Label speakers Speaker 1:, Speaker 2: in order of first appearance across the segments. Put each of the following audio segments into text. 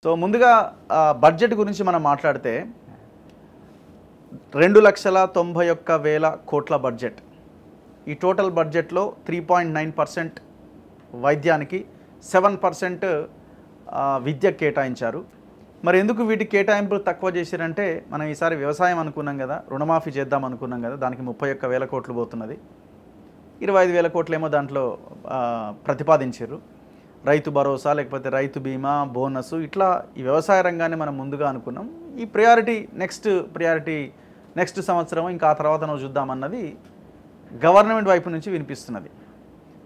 Speaker 1: So ముందుగా budget గురించి మనం మాట్లాడితే 2,91,000 కోట్ల బడ్జెట్. ఈ టోటల్ బడ్జెట్లో 3.9% వైద్యానికి, 7% విద్యకు కేటాయించారు. మరి ఎందుకు వీటి కేటాయింపులు తక్కువ చేశారంటే, మనం ఈసారి వ్యవసాయం అనుకున్నాం కదా, రుణమాఫీ చేద్దాం అనుకున్నాం కదా, దానికి 31,000 కోట్లు పోతున్నది. 25,000 కోట్లు ఏమో దాంట్లో ప్రతిపాదించారు. రైతు భరోసా, లేకపోతే రైతు బీమా, బోనస్, ఇట్లా ఈ వ్యవసాయ రంగాన్ని మనం ముందుగా అనుకున్నాం. ఈ ప్రయారిటీ నెక్స్ట్ సంవత్సరం ఇంకా ఆ తర్వాత నువ్వు చూద్దామన్నది గవర్నమెంట్ వైపు నుంచి వినిపిస్తున్నది.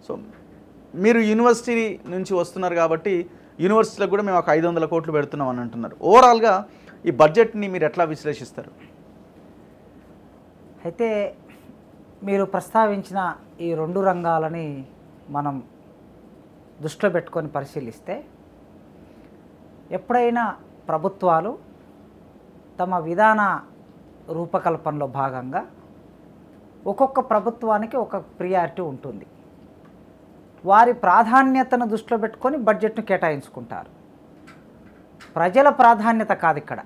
Speaker 1: సో మీరు యూనివర్సిటీ నుంచి వస్తున్నారు కాబట్టి యూనివర్సిటీలకు కూడా మేము ఒక 500 కోట్లు పెడుతున్నాం అని అంటున్నారు. ఓవరాల్గా ఈ బడ్జెట్ని మీరు ఎట్లా విశ్లేషిస్తారు?
Speaker 2: అయితే మీరు ప్రస్తావించిన ఈ రెండు రంగాలని మనం దృష్టిలో పెట్టుకొని పరిశీలిస్తే, ఎప్పుడైనా ప్రభుత్వాలు తమ విధాన రూపకల్పనలో భాగంగా ఒక్కొక్క ప్రభుత్వానికి ఒక ప్రియారిటీ ఉంటుంది. వారి ప్రాధాన్యతను దృష్టిలో పెట్టుకొని బడ్జెట్ను కేటాయించుకుంటారు. ప్రజల ప్రాధాన్యత కాదు ఇక్కడ,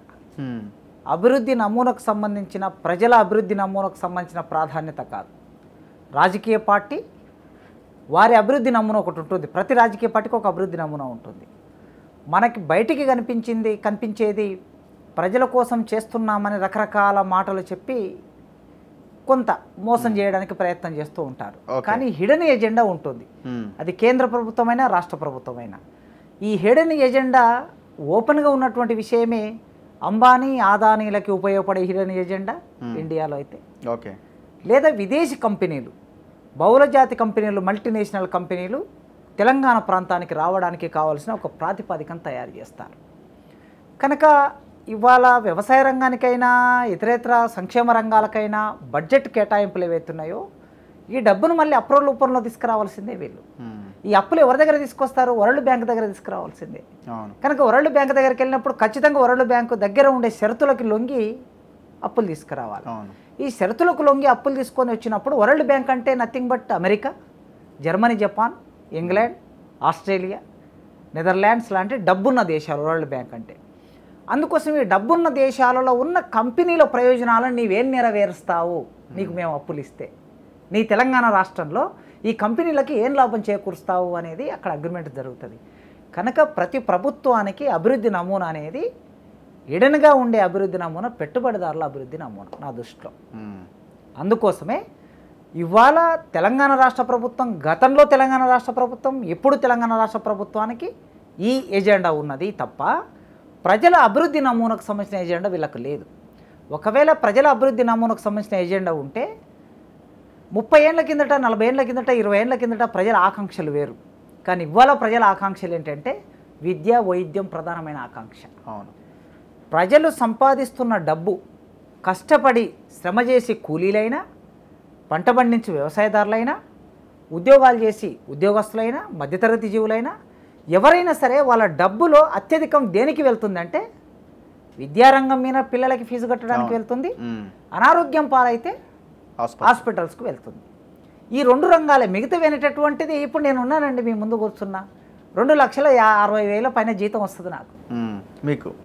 Speaker 2: అభివృద్ధి నమూనాకు సంబంధించిన, ప్రజల అభివృద్ధి నమూనాకు సంబంధించిన ప్రాధాన్యత కాదు. రాజకీయ పార్టీ వారి అభివృద్ధి నమూనా ఒకటి ఉంటుంది. ప్రతి రాజకీయ పార్టీకి ఒక అభివృద్ధి నమూనా ఉంటుంది. మనకి బయటికి కనిపించేది ప్రజల కోసం చేస్తున్నామని రకరకాల మాటలు చెప్పి కొంత మోసం చేయడానికి ప్రయత్నం చేస్తూ ఉంటారు. కానీ హిడెన్ ఎజెండా ఉంటుంది. అది కేంద్ర ప్రభుత్వమైనా రాష్ట్ర ప్రభుత్వమైనా. ఈ హిడెన్ ఎజెండా ఓపెన్గా ఉన్నటువంటి విషయమే అంబానీ, ఆదానీలకి ఉపయోగపడే హిడెన్ ఎజెండా ఇండియాలో అయితే.
Speaker 1: ఓకే.
Speaker 2: లేదా విదేశీ కంపెనీలు, బహుళజాతి కంపెనీలు, మల్టీనేషనల్ కంపెనీలు తెలంగాణ ప్రాంతానికి రావడానికి కావాల్సిన ఒక ప్రాతిపదికను తయారు చేస్తారు. కనుక ఇవాళ వ్యవసాయ రంగానికైనా ఇతరేతర సంక్షేమ రంగాలకైనా బడ్జెట్ కేటాయింపులు ఏవైతున్నాయో ఈ డబ్బును మళ్ళీ అప్రూవల్ రూపంలో తీసుకురావాల్సిందే వీళ్ళు. ఈ అప్పులు ఎవరి దగ్గర తీసుకొస్తారు? వరల్డ్ బ్యాంక్ దగ్గర తీసుకురావాల్సిందే. కనుక వరల్డ్ బ్యాంక్ దగ్గరికి వెళ్ళినప్పుడు ఖచ్చితంగా వరల్డ్ బ్యాంకు దగ్గర ఉండే షరతులకి లొంగి అప్పులు తీసుకురావాలి. ఈ షరతులకు లొంగి అప్పులు తీసుకొని వచ్చినప్పుడు వరల్డ్ బ్యాంక్ అంటే nothing but America, Germany, Japan, England, Australia, Netherlands లాంటి డబ్బున్న దేశాలు వరల్డ్ బ్యాంక్ అంటే. అందుకోసం ఈ డబ్బున్న దేశాలలో ఉన్న కంపెనీల ప్రయోజనాలను నీవేం నెరవేరుస్తావు, నీకు మేము అప్పులు ఇస్తే, నీ తెలంగాణ రాష్ట్రంలో ఈ కంపెనీలకి ఏం లాభం చేకూరుస్తావు అనేది అక్కడ అగ్రిమెంట్ జరుగుతుంది. కనుక ప్రతి ప్రభుత్వానికి అభివృద్ధి నమూనా అనేది ఎడనగా ఉండే అభివృద్ధి నమూనా పెట్టుబడిదారుల అభివృద్ధి నమూనా నా దృష్టిలో. అందుకోసమే ఇవాళ తెలంగాణ రాష్ట్ర ప్రభుత్వం, గతంలో తెలంగాణ రాష్ట్ర ప్రభుత్వం, ఇప్పుడు తెలంగాణ రాష్ట్ర ప్రభుత్వానికి ఈ ఎజెండా ఉన్నది తప్ప ప్రజల అభివృద్ధి నమూనాకు సంబంధించిన ఎజెండా వీళ్ళకు లేదు. ఒకవేళ ప్రజల అభివృద్ధి నమూనాకు సంబంధించిన ఎజెండా ఉంటే 30 ఏళ్ల కిందట, 40 ఏళ్ల కిందట, 20 ఏళ్ల కిందట ప్రజల ఆకాంక్షలు వేరు. కానీ ఇవాళ ప్రజల ఆకాంక్షలు ఏంటంటే విద్య, వైద్యం ప్రధానమైన ఆకాంక్ష.
Speaker 1: అవును.
Speaker 2: ప్రజలు సంపాదిస్తున్న డబ్బు కష్టపడి శ్రమ చేసి కూలీలైనా, పంట పండించి వ్యవసాయదారులైనా, ఉద్యోగాలు చేసి ఉద్యోగస్తులైనా, మధ్యతరగతి జీవులైనా, ఎవరైనా సరే వాళ్ళ డబ్బులో అత్యధికం దేనికి వెళ్తుందంటే విద్యారంగం మీద పిల్లలకి ఫీజు కట్టడానికి వెళ్తుంది, అనారోగ్యం పాలైతే హాస్పిటల్స్కి వెళ్తుంది. ఈ రెండు రంగాలే. మిగతావేనేటటువంటిది ఇప్పుడు నేను ఉన్నానండి మీ ముందు కూర్చున్నా, 2,60,000 పైన జీతం వస్తుంది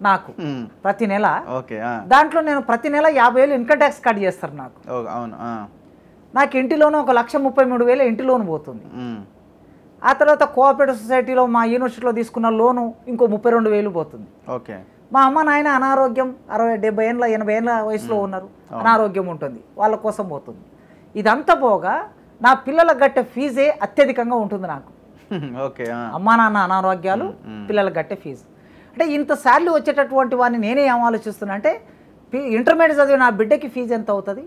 Speaker 2: నాకు ప్రతి నెల. దాంట్లో నేను ప్రతి నెల 50,000 ఇన్కమ్ ట్యాక్స్ కట్ చేస్తారు నాకు. నాకు ఇంటిలోనూ 1,33,000 ఇంటి లోన్ పోతుంది. ఆ తర్వాత కోఆపరేటివ్ సొసైటీలో మా యూనివర్సిటీలో తీసుకున్న లోను ఇంకో 32,000 పోతుంది. మా అమ్మ నాయన అనారోగ్యం 60-70 ఏళ్ళ 80 ఏళ్ళ వయసులో ఉన్నారు, అనారోగ్యం ఉంటుంది, వాళ్ళ కోసం పోతుంది. ఇదంతా పోగా నా పిల్లలకు కట్టే ఫీజే అత్యధికంగా ఉంటుంది నాకు. అమ్మా నాన్న అనారోగ్యాలు, పిల్లలకు కట్టే ఫీజు. అంటే ఇంత శాలరీ వచ్చేటటువంటి వాడిని నేనే ఏం ఆలోచిస్తున్నా అంటే, ఇంటర్మీడియట్ చదివే నా బిడ్డకి ఫీజు ఎంత అవుతుంది,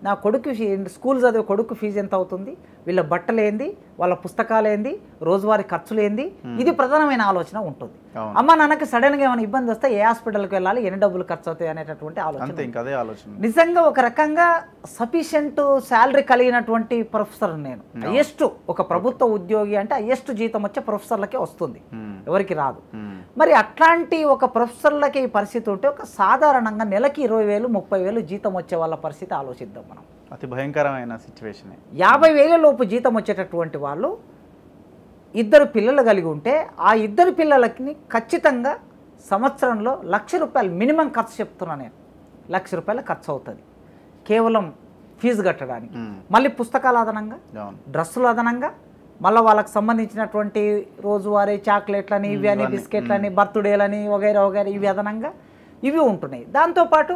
Speaker 2: నా కొడుకు స్కూల్ చదివే కొడుకు ఫీజు ఎంత అవుతుంది, వీళ్ళ బట్టలు ఏంది, వాళ్ళ పుస్తకాలు ఏంది, రోజువారీ ఖర్చులు ఏంది, ఇది ప్రధానమైన ఆలోచన ఉంటుంది. అమ్మ నాన్నకి సడన్గా ఏమైనా ఇబ్బంది వస్తే ఏ హాస్పిటల్కి వెళ్ళాలి, ఎన్ని డబ్బులు ఖర్చు అవుతాయి అనేటటువంటి ఆలోచన. నిజంగా ఒక రకంగా సఫిషియెంట్ శాలరీ కలిగినటువంటి ప్రొఫెసర్ నేను. హైయెస్ట్ ఒక ప్రభుత్వ ఉద్యోగి అంటే హైయెస్ట్ జీతం వచ్చే ప్రొఫెసర్లకే వస్తుంది, ఎవరికి రాదు. మరి అట్లాంటి ఒక ప్రొఫెసర్లకి ఈ పరిస్థితి ఉంటే ఒక సాధారణంగా నెలకి 20,000, 30,000 జీతం వచ్చే వాళ్ళ పరిస్థితి ఆలోచిద్దాం మనం.
Speaker 1: అతి భయంకరమైన సిచ్యువేషన్.
Speaker 2: 50,000 లోపు జీతం వచ్చేటటువంటి వాళ్ళు ఇద్దరు పిల్లలు కలిగి ఉంటే ఆ ఇద్దరు పిల్లలకి ఖచ్చితంగా సంవత్సరంలో ₹1,00,000 మినిమం ఖర్చు చెప్తున్నా నేను. ₹1,00,000 ఖర్చు అవుతుంది కేవలం ఫీజు కట్టడానికి. మళ్ళీ పుస్తకాలు అదనంగా, డ్రెస్సులు అదనంగా, మళ్ళీ వాళ్ళకి సంబంధించినటువంటి రోజువారీ చాక్లెట్లని, ఇవి అని, బిస్కెట్లని, బర్త్డేలని, వగైరా వగైరా ఇవి అదనంగా ఇవి ఉంటున్నాయి. దాంతోపాటు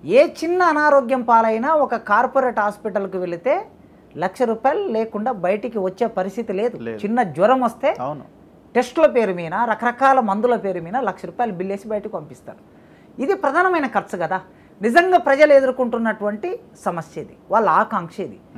Speaker 2: ఏ చిన్న అనారోగ్యం పాలైనా ఒక కార్పొరేట్ హాస్పిటల్కి వెళితే ₹1,00,000 లేకుండా బయటికి వచ్చే పరిస్థితి లేదు. చిన్న జ్వరం వస్తే టెస్టుల పేరు మీద, రకరకాల మందుల పేరు మీద ₹1,00,000 బిల్ వేసి బయటకు పంపిస్తారు. ఇది ప్రధానమైన ఖర్చు కదా. నిజంగా ప్రజలు ఎదుర్కొంటున్నటువంటి సమస్య ఇది, వాళ్ళ ఆకాంక్ష ఇది.